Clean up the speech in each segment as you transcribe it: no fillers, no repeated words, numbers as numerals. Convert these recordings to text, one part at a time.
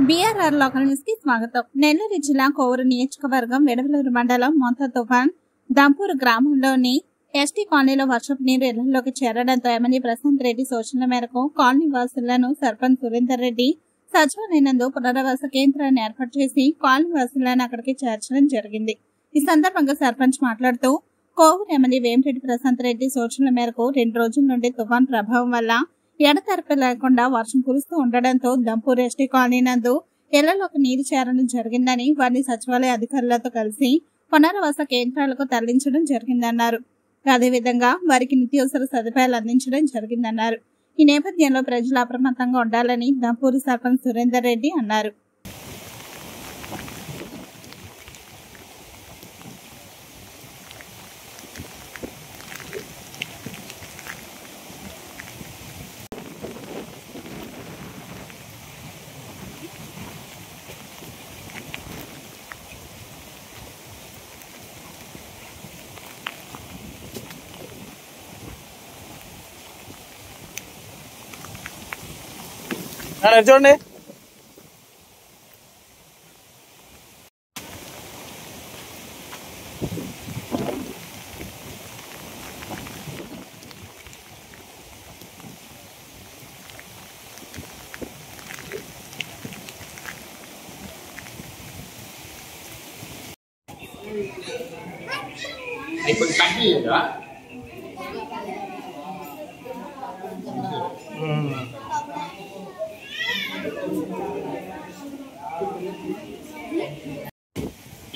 BRR local news కి స్వాగతం. నెల్లూరు జిల్లా కోవూరు నియోజకవర్గం వెడవలూరు మండలం మొంత తుఫాన్ దంపూరు గ్రామంలోని ఎస్టీ కాలనీలో వర్షపు నీరు ఇళ్లలోకి చేరడంతో ఎమ్మెల్యే ప్రశాంత్ రెడ్డి సూచనల మేరకు కాలనీ వాసులను సర్పంచ్ సురేందర్ రెడ్డి సచివాలయనందు పునరావాస కేంద్రాన్ని ఏర్పాటు చేసి కాలనీ వాసులను అక్కడికి చేర్చడం జరిగింది. ఈ సందర్భంగా సర్పంచ్ మాట్లాడుతూ కోవూరు ఎమ్మెల్యే వేమిరెడ్డి ప్రశాంత్ రెడ్డి సూచనల మేరకు 2 రోజుల నుండి తుఫాన్ ప్రభావం వల్ల ఎడతెరపి లేకుండా వర్షం కురుస్తూ ఉండడంతో దంపూర్ ఎస్టీ కాలనీ నందు ఇళ్లలోకి నీరు చేరడం జరిగిందని వారిని సచివాలయ అధికారులతో కలిసి పునరావాస కేంద్రాలకు తరలించడం జరిగిందన్నారు. అదేవిధంగా వారికి నిత్యావసర సదుపాయాలు అందించడం జరిగిందన్నారు. ఈ నేపథ్యంలో ప్రజలు అప్రమత్తంగా ఉండాలని దంపూరు సర్పంచ్ సురేందర్ రెడ్డి అన్నారు. చూడండి,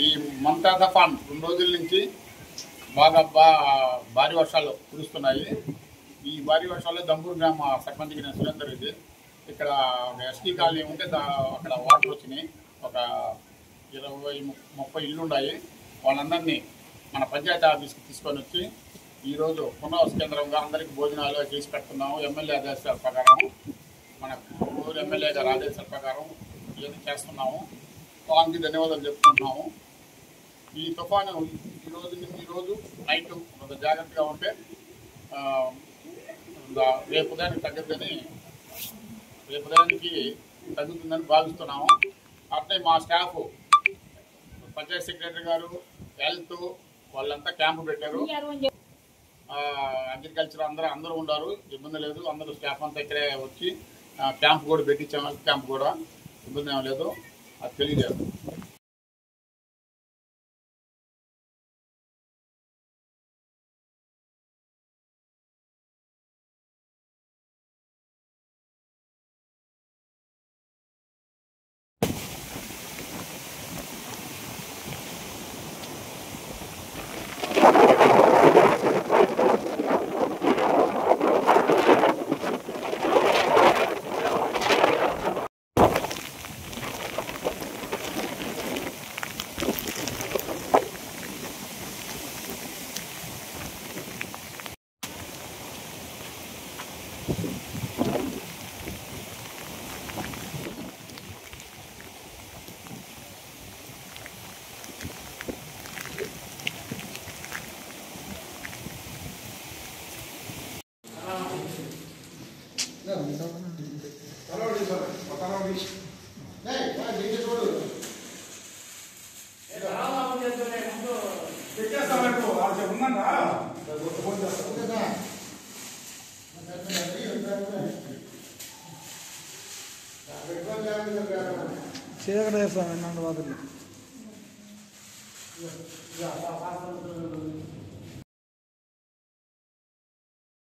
ఈ మొంతా తుఫాన్ 2 రోజుల నుంచి బాగా భారీ వర్షాలు కురుస్తున్నాయి. ఈ భారీ వర్షాల్లో దంపూర్ గ్రామ సర్పంచ్కి నేను సురేందర్ రెడ్డి ఇక్కడ ఎస్టీ కాలనీ ఉంటే అక్కడ వాటర్ వచ్చినాయి. ఒక 20-30 ఇళ్ళు ఉన్నాయి. వాళ్ళందరినీ మన పంచాయతీ ఆఫీస్కి తీసుకొని వచ్చి ఈరోజు పునరావాస కేంద్రంగా అందరికీ భోజనాలు చేసి పెడుతున్నాము. ఎమ్మెల్యే ఆదేశాల ప్రకారం, మన ఊరు ఎమ్మెల్యే గారి ఆదేశాల ప్రకారం ఇవన్నీ చేస్తున్నాము. వాళ్ళకి ధన్యవాదాలు చెప్పుకుంటున్నాము. ఈ తుఫాను ఈరోజు నైట్ కొంత జాగ్రత్తగా ఉంటే రేపు ఉదయానికి తగ్గుతుందని భావిస్తున్నాము. అట్లే మా స్టాఫ్ పంచాయతీ సెక్రటరీ గారు, హెల్త్ వాళ్ళంతా క్యాంపు పెట్టారు. అగ్రికల్చర్ అందరూ ఉన్నారు, ఇబ్బంది లేదు. అందరూ స్టాఫ్ అంతా ఇక్కడే వచ్చి క్యాంప్ కూడా పెట్టించాము. క్యాంప్ కూడా ఇబ్బంది ఏం లేదు, అది తెలియజేస్తాం. చీకటి వేస్తాం 2 వాదులు.